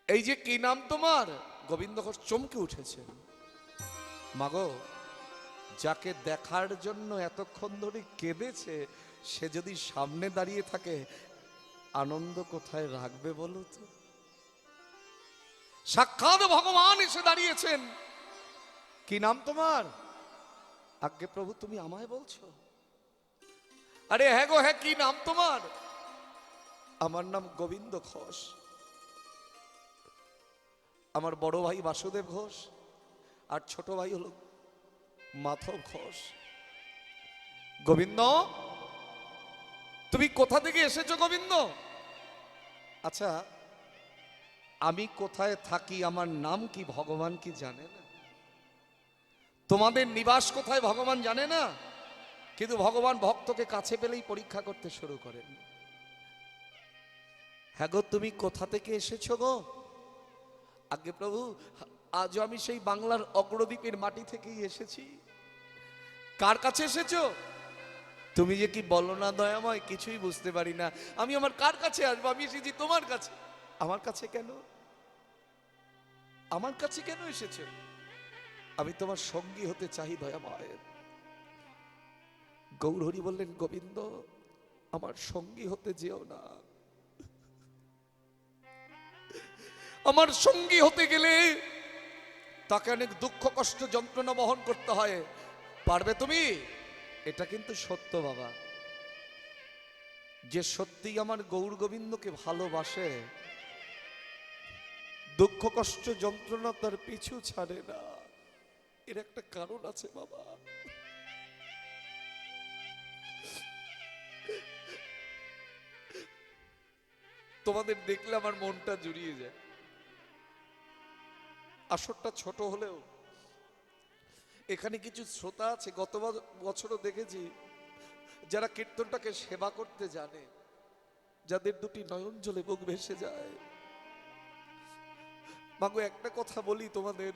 এই যে কি নাম তোমার? গোবিন্দ ঘোষ চমকে উঠেছেন। মাগো, যাকে দেখার জন্য এতক্ষণ ধরে কেঁদেছে সে যদি সামনে দাঁড়িয়ে থাকে আনন্দ কোথায় রাখবে বলো তো? সাক্ষাৎ ভগবান এসে দাঁড়িয়েছেন। কি নাম তোমার? আজ্ঞে প্রভু, তুমি আমায় বলছো? আরে হ্যাঁ গো হ্যাঁ, কি নাম তোমার? আমার নাম গোবিন্দ ঘোষ। আমার বড় ভাই বাসুদেব ঘোষ আর ছোট ভাই হলো মাধব ঘোষ। গোবিন্দ, তুমি কোথা থেকে এসেছো গোবিন্দ? আচ্ছা, আমি কোথায় থাকি, আমার নাম কি ভগবান কি জানে না? তোমাদের নিবাস কোথায় ভগবান জানে না? কিন্তু ভগবান ভক্তকে কাছে পেলেই পরীক্ষা করতে শুরু করেন। হ্যাঁ গো, তুমি কোথা থেকে এসেছো গো? আজ্ঞে প্রভু, আজও আমি সেই বাংলার অগ্রদ্বীপের মাটি থেকেই এসেছি। কার কাছে এসেছো? তুমি যে কি বলো না দয়াময়, কিছুই বুঝতে পারি না। আমি আমার কার কাছে আসবো? আমি এসেছি তোমার কাছে। আমার কাছে কেন? আমার কাছে কেন এসেছো? আমি তোমার সঙ্গী হতে চাই দয়াময়। গৌরহরি বললেন, গোবিন্দ, আমার সঙ্গী হতে যেও না। আমার সঙ্গী হতে গেলে তাকে অনেক দুঃখ কষ্ট যন্ত্রণা বহন করতে হয়। পারবে তুমি? এটা কিন্তু সত্য বাবা, যে সত্যিই আমার গৌর গোবিন্দকে ভালোবাসে দুঃখ কষ্ট যন্ত্রণা তার পিছু ছাড়ে না। এর একটা কারণ আছে বাবা। তোমাদের দেখলে আমার মনটা জুড়িয়ে যায়। আসরটা ছোট হলেও এখানে কিছু শ্রোতা আছে, গত বছরও দেখেছি, যারা কীর্তনটাকে সেবা করতে জানে, যাদের দুটি নয়ন জলে বুক ভেসে যায়। মাগো, একটা কথা বলি তোমাদের,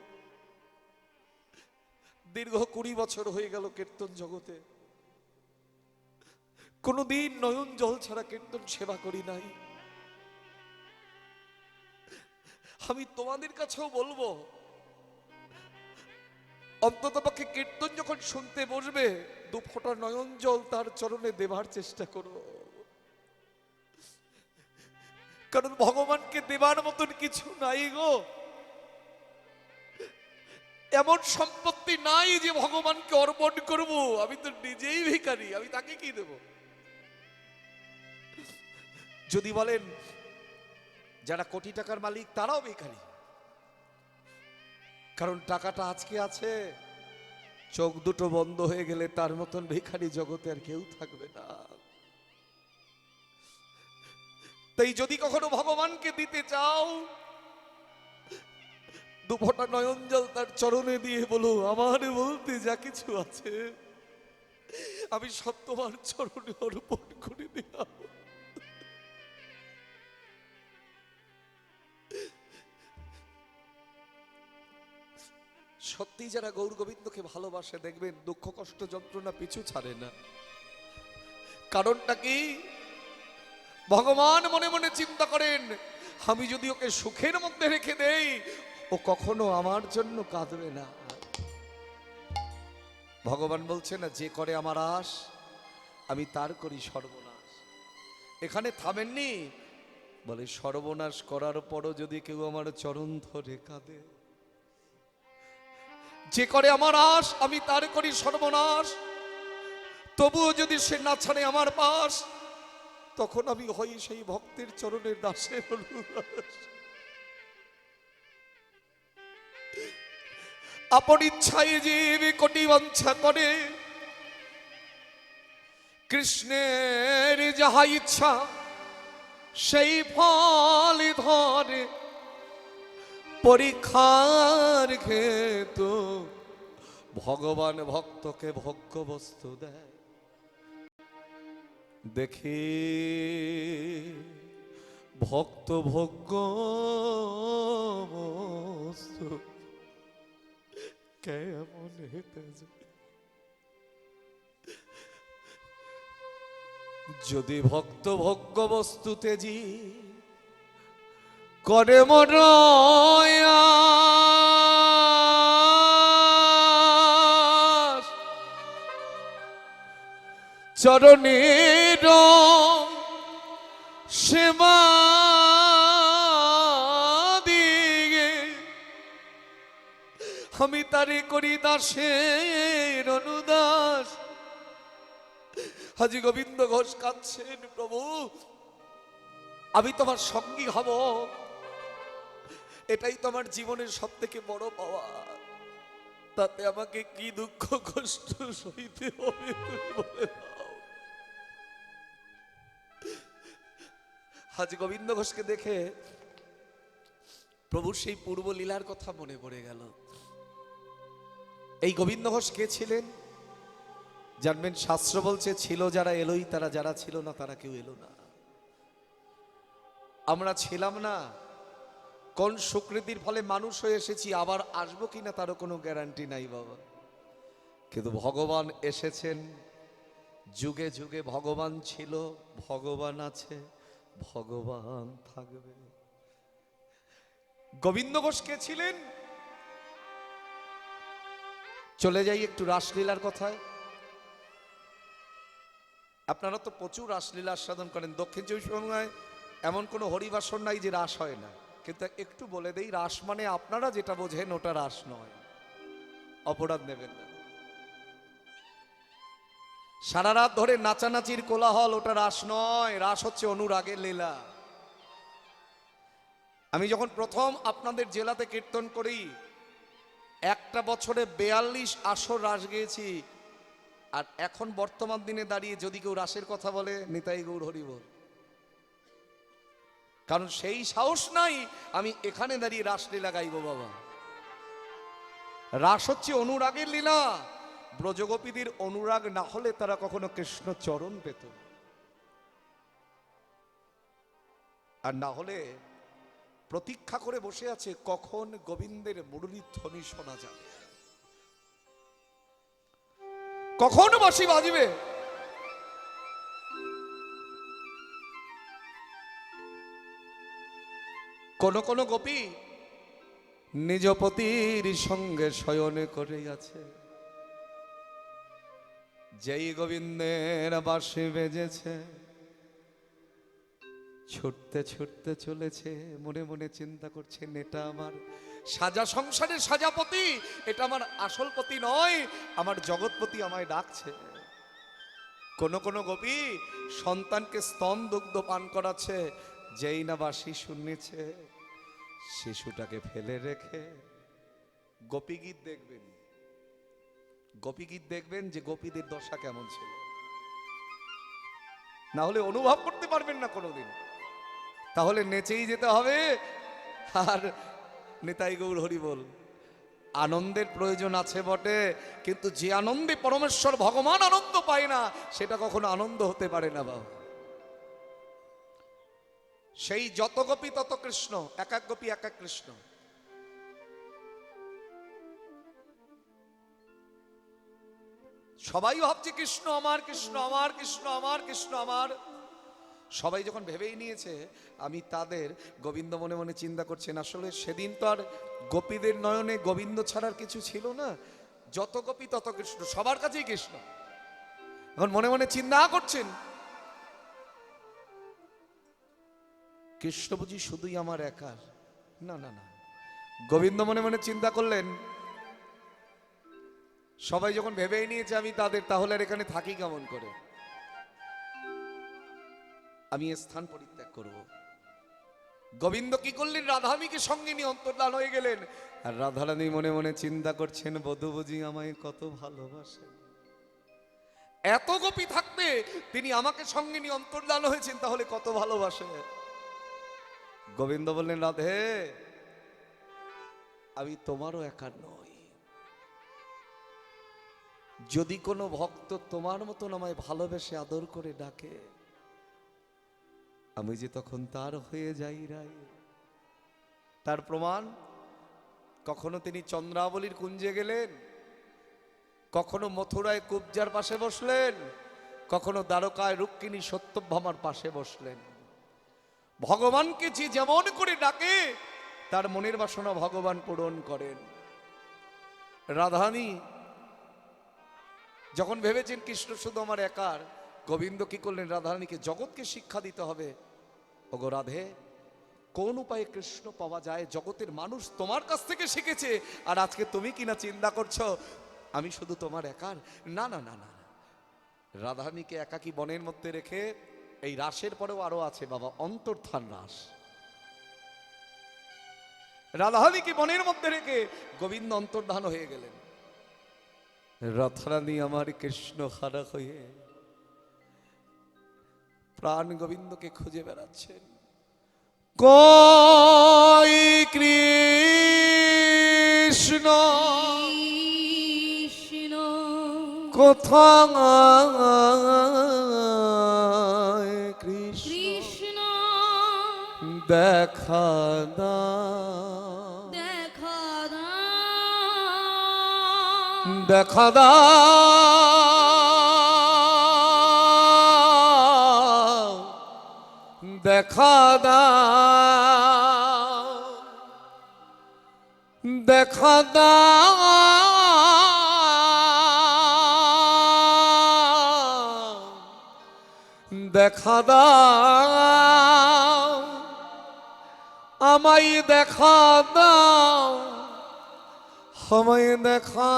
দীর্ঘ 20 বছর হয়ে গেল কীর্তন জগতে, কোনদিন নয়ন জল ছাড়া কীর্তন সেবা করি নাই। আমি তোমাদের কাছেও বলবো, অন্তত পক্ষে কীর্তন যখন শুনতে বসবে 2 ফোঁটা নয়ন জল তার চরণে দেবার চেষ্টা করো। কারণ ভগবানকে দেবার মতন কিছু নাই গো। এমন সম্পত্তি নাই যে ভগবানকে অর্পণ করব। আমি তো নিজেই ভিখারি, আমি তাকে কি দেব? যদি বলেন যারা কোটি টাকার মালিক তারাও ভিখারি, কারণ টাকাটা আজকে আছে, চোখ দুটো বন্ধ হয়ে গেলে তার মতন ভিখারি জগতে আর কেউ থাকবে না। তাই যদি কখনো ভগবানকে দিতে চাও, দুফোঁটা নয়ন জল তার চরণে দিয়ে বলো, আমার বলতে যা কিছু আছে আমি সব তোমার চরণে অর্পণ করে দিলাম। সত্যি যারা গৌর গোবিন্দকে ভালোবাসে দেখবেন দুঃখ কষ্ট যন্ত্রণা পিছু ছাড়ে না। কারণটা কি? ভগবান মনে মনে চিন্তা করেন, আমি যদি ওকে সুখের মধ্যে রেখে দেই ও কখনো আমার জন্য কাঁদবে না। ভগবান বলছে না, যে করে আমার আশ আমি তার করি সর্বনাশ। এখানে থামেননি, বলে সর্বনাশ করার পরও যদি কেউ আমার চরণ ধরে কাঁদে, যে করে আমার আশ আমি তার করি সর্বনাশ, তবুও যদি সে না ছাড়ে আমার পাশ, তখন আমি হই সেই ভক্তের চরণের দাসের অনুদাস। আপন ইচ্ছায় জীব কোটি বাঞ্ছা করে, কৃষ্ণের যাহা ইচ্ছা সেই ফল ধরে। পরীক্ষার ক্ষেত্র ভগবান ভক্তকে ভোগ্য বস্তু দেয়। দেখি ভক্ত ভোগ্য বস্তু কেমন হেতেছে। যদি ভক্ত ভোগ্য বস্তু তেজি করে মরয়া, চরণের সেবা দিয়ে আমি তারে করি দাসের অনুদাস। হাজি গোবিন্দ ঘোষ কাঁদছেন, প্রভু আমি তোমার সঙ্গী হব, এটাই তোমার জীবনের সব থেকে বড় পাওয়া, তাতে আমাকে কি দুঃখ কষ্ট সইতে হবে তুমি বলে দাও। হাজি গোবিন্দ ঘোষকে দেখে প্রভুর সেই পূর্ব লীলার কথা মনে পড়ে গেল। এই গোবিন্দ ঘোষ কে ছিলেন জানবেন? শাস্ত্র বলছে ছিল যারা এলোই তারা, যারা ছিল না তারা কেউ এলো না। আমরা ছিলাম না, কোন সুকৃতির ফলে মানুষ হয়ে এসেছি, আবার আসবো কিনা তারও কোনো গ্যারান্টি নাই বাবা। কিন্তু ভগবান এসেছেন, যুগে যুগে ভগবান ছিল, ভগবান আছে, ভগবান থাকবে। গোবিন্দ ঘোষ কে ছিলেন? চলে যাই একটু রাসলীলার কথায়। আপনারা তো প্রচুর রাসলীলা আস্বাদন করেন। দক্ষিণ চব্বিশ পরগনায় এমন কোনো হরিবাসর নাই যে রাস হয় না। কিন্তু একটু বলে দেই, রাস মানে আপনারা যেটা বোঝেন ওটা রাস নয়, অপরাধ নেবেন না। সারা রাত ধরে নাচানাচির কোলাহল ওটা রাস নয়, রাস হচ্ছে অনুরাগের লীলা। আমি যখন প্রথম আপনাদের জেলাতে কীর্তন করি, একটা বছরে 42 আসর রাস গেয়েছি। আর এখন বর্তমান দিনে দাঁড়িয়ে যদি কেউ রাসের কথা বলে, নিতাই গৌর হরি বল। কারণ সেই সাহস নাই আমি এখানে দাঁড়িয়ে রাসলীলা গাইব বাবা। রাস হচ্ছে অনুরাগের লীলা। ব্রজগোপীদের অনুরাগ না হলে তারা কখনো কৃষ্ণ চরণ পেত, আর না হলে প্রতীক্ষা করে বসে আছে কখন গোবিন্দের মুরলীর ধ্বনি শোনা যাবে, কখন বাঁশি বাজবে। কোন কোন গোপী নিজ পতির সঙ্গে শয়নে করে আছে, যেই গোবিন্দের বাঁশি বেজেছে ছুটতে ছুটতে চলেছে, মনে মনে চিন্তা করছেন এটা আমার সাজা সংসারের সাজাপতি, এটা আমার আসল পতি নয়, আমার জগৎপতি আমায় ডাকছে। কোন কোন গোপী সন্তানকে স্তন দুগ্ধ পান করাচ্ছে, যেই না বা শিশু নিচ্ছে, শিশুটাকে ফেলে রেখে গোপীগীত দেখবেন, গোপীগীত দেখবেন যে গোপীদের দশা কেমন ছিল, না হলে অনুভব করতে পারবেন না কোনোদিন। তাহলে নেচেই যেতে হবে। আর নিতাই গৌর হরি বল, আনন্দের প্রয়োজন আছে বটে, কিন্তু যে আনন্দে পরমেশ্বর ভগবান আনন্দ পায় না, সেটা কখনো আনন্দ হতে পারে না বাবা। সেই যত গোপী তত কৃষ্ণ, এক এক গোপী এক এক কৃষ্ণ। সবাই ভাবছে কৃষ্ণ আমার, কৃষ্ণ আমার, কৃষ্ণ আমার, কৃষ্ণ আমার। সবাই যখন ভেবেই নিয়েছে আমি তাদের, গোবিন্দ মনে মনে চিন্তা করছেন আসলে সেদিন তো আর গোপীদের নয়নে গোবিন্দ ছাড়ার কিছু ছিল না, যত গোপী তত কৃষ্ণ, সবার কাছেই কৃষ্ণ। এখন মনে মনে চিন্তা করছেন কৃষ্ণ বুঝি শুধুই আমার একার? না না না, গোবিন্দ মনে মনে চিন্তা করলেন সবাই যখন ভেবেই নিয়েছে আমি তাদের, তাহলে আর এখানে থাকি কেমন করে, আমি এ স্থান পরিত্যাগ করব। গোবিন্দ কি করলেন, রাধারানীকে সঙ্গে নিয়ে অন্তর্ধান হয়ে গেলেন। আর রাধারানী মনে মনে চিন্তা করছেন বধূ বুঝি আমায় কত ভালোবাসেন, এত গোপী থাকতে তিনি আমাকে সঙ্গে নিয়ে অন্তর্ধান হয়েছেন, তাহলে কত ভালোবাসে। গোবিন্দ বললেন রাধে আমি তোমারও একা নই, যদি কোনো ভক্ত তোমার মতন আমায় ভালোবেসে আদর করে ডাকে, আমি যে তখন তার হয়ে যাই রাই। তার প্রমাণ, কখনো তিনি চন্দ্রাবলীর কুঞ্জে গেলেন, কখনো মথুরায় কুব্জার পাশে বসলেন, কখনো দ্বারকায় রুক্মিণী সত্যভামার পাশে বসলেন। ভগবানকে যে যেমন করে ডাকে তার মনের বাসনা ভগবান পূরণ করেন। রাধারানী যখন ভেবেছেন কৃষ্ণ শুধু আমার একার, গোবিন্দ কি করলেন, রাধারানীকে জগৎকে শিক্ষা দিতে হবে। ওগো রাধে, কোন উপায়ে কৃষ্ণ পাওয়া যায়, জগতের মানুষ তোমার কাছ থেকে শিখেছে, আর আজকে তুমি কিনা চিন্তা করছো আমি শুধু তোমার একার। না না না না, রাধারানীকে একাকী বনের মধ্যে রেখে, এই রাসের পরেও আরো আছে বাবা অন্তর্ধান রাস, রাধারানীকে বনের মধ্যে রেখে গোবিন্দ অন্তর্ধান হয়ে গেলেন। রাধারানী আমার কৃষ্ণ হারা হয়ে প্রাণ গোবিন্দকে খুঁজে বেড়াচ্ছেন। কই কৃষ্ণ কৃষ্ণ কোথায় কৃষ্ণ, কৃষ্ণ দেখা দাও, দেখা দাও, দেখা দাও, দেখা দাও, দেখা দাও, দেখা দাও, আমায় দেখা দাও, আমায় দেখা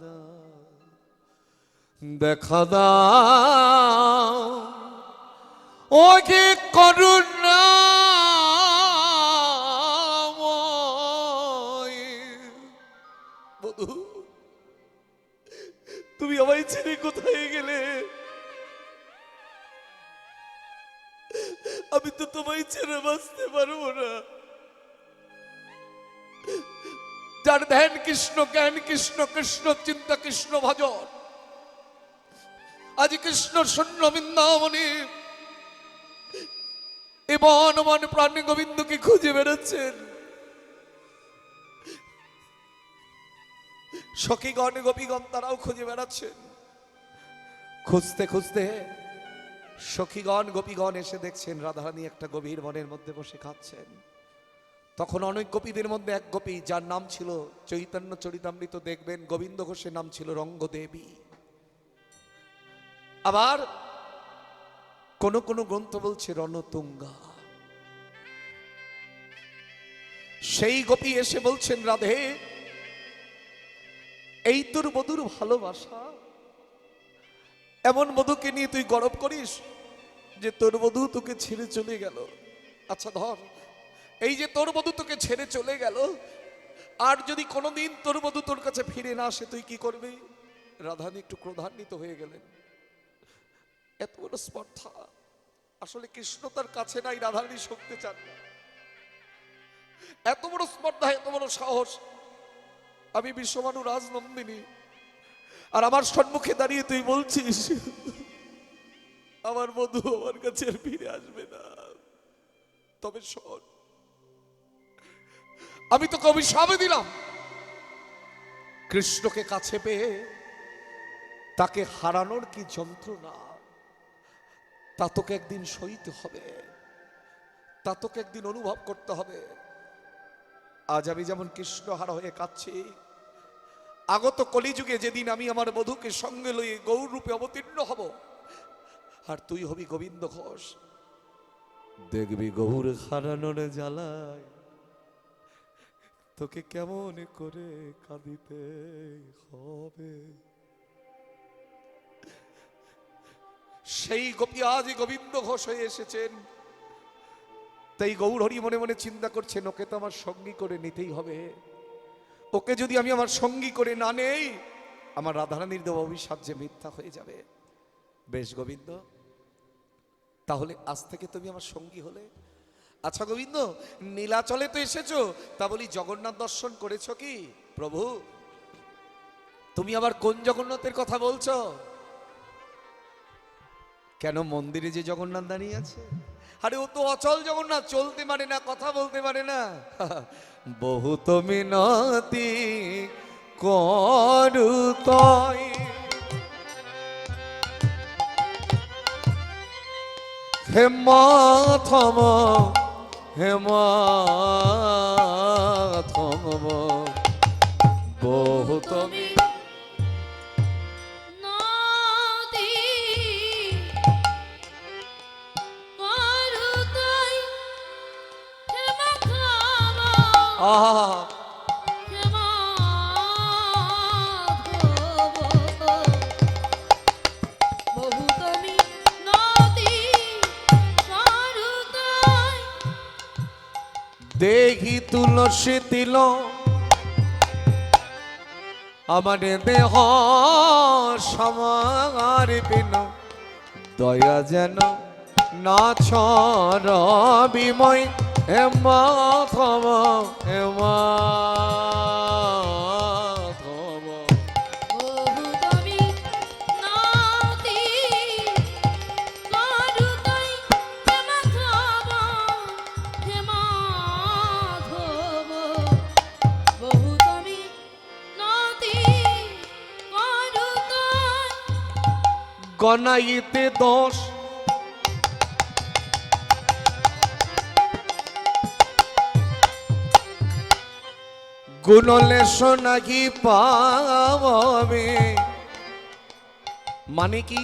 দাও, দেখা দাও, ও কি করুণাময় বধূ, তুমি আমায় ছেড়ে কোথায় গেলে? আমি তো তোমায় ছেড়ে বাঁচতে পারবো না। যার ধ্যান কৃষ্ণ, জ্ঞান কৃষ্ণ, কৃষ্ণ চিন্তা, কৃষ্ণ ভজন, আজ কৃষ্ণ শূন্য বৃন্দাবনে এ বন বন প্রাণ গোবিন্দকে খুঁজে বেড়াচ্ছেন। সখীগণ গোপীগণ তারাও খুঁজে বেড়াচ্ছেন। খুঁজতে খুঁজতে সখীগণ গোপীগণ এসে দেখছেন রাধারানী একটা গভীর বনের মধ্যে বসে খাচ্ছেন। তখন অনেক গোপীদের মধ্যে এক গোপী, যার নাম ছিল চৈতন্য চরিতামৃত দেখবেন গোবিন্দ ঘোষের নাম ছিল রঙ্গদেবী। আবার কোন কোন গ্রন্থ বলছে রণতুঙ্গা। সেই গোপী এসে বলছেন, রাধে এই তোর বধুর ভালোবাসা, এমন বধুকে নিয়ে তুই গর্ব করিস যে তোর বধু তোকে ছেড়ে চলে গেল। আচ্ছা ধর, এই যে তোর বধু তোকে ছেড়ে চলে গেল, আর যদি কোনোদিন তোর বধু তোর কাছে ফিরে না আসে তুই কি করবি? রাধারানী একটু ক্রোধান্বিত হয়ে গেলেন। এত বড় স্পর্ধা, আসলে কৃষ্ণ তার কাছে নাই, রাধারানী শুনতে চান না। এত বড় স্পর্ধা, এত বড় সাহস, আমি বিশ্বমানু রাজনন্দিনী, আর আমার সম্মুখে দাঁড়িয়ে তুই বলছিস আমার বধূ আমার কাছে আর ফিরে আসবে না। তবে শোন, আমি তোকে অভিশাপ দিলাম, কৃষ্ণকে কাছে পেয়ে তাকে হারানোর কি যন্ত্রণা, তা তোকে একদিন সইতে হবে, তা তোকে একদিন অনুভব করতে হবে। আজ আমি যেমন কৃষ্ণ হারা হয়ে কাঁদছি, আগত কলিযুগে যেদিন আমি আমার বধূকে সঙ্গে লইয়ে গৌর রূপে অবতীর্ণ হব, আর তুই হবি গোবিন্দ ঘোষ, দেখবি গৌর হারানোর জ্বালায় তোকে কেমন করে কাঁদিতে হবে। সেই গোপী আজ গোবিন্দ ঘোষ হয়ে এসেছেন, তাই গৌর হরি মনে মনে চিন্তা করছেন, ওকে তো আমার সঙ্গী করে নিতেই হবে। ওকে যদি আমি আমার সঙ্গী করে না নেই, আমার রাধারানীর দেওয়া অভিশাপ যে মিথ্যা হয়ে যাবে। বেশ গোবিন্দ, তাহলে আজ থেকে তুমি আমার সঙ্গী হলে। আচ্ছা গোবিন্দ, নীলাচলে তো এসেছো, তা বলি জগন্নাথ দর্শন করেছো কি? প্রভু তুমি আবার কোন জগন্নাথের কথা বলছো? কেন, মন্দিরে যে জগন্নাথ দাঁড়িয়ে আছে? আরে ও তো অচল জগন্নাথ, চলতে পারে না, কথা বলতে পারে না। বহুত মিনতি করু তয়, হে মাথম, হে মাথম, বহুত নদী করুতাই হে মাধব, আহা, হে মাধব, বহু তুমি নদী করুতাই। দেখি তুলসী তিল আমার দেহ সমার বিন, দয়া যেন না ছর বিময়, হে মাধব, হে মাধব। বহু তুমি নদী করুতাই হে মাধব, হে মাধব, বহু তুমি নদী করুতাই। গনাইতে দোষ গুণলেশ নাকি পাবে, মানে কি?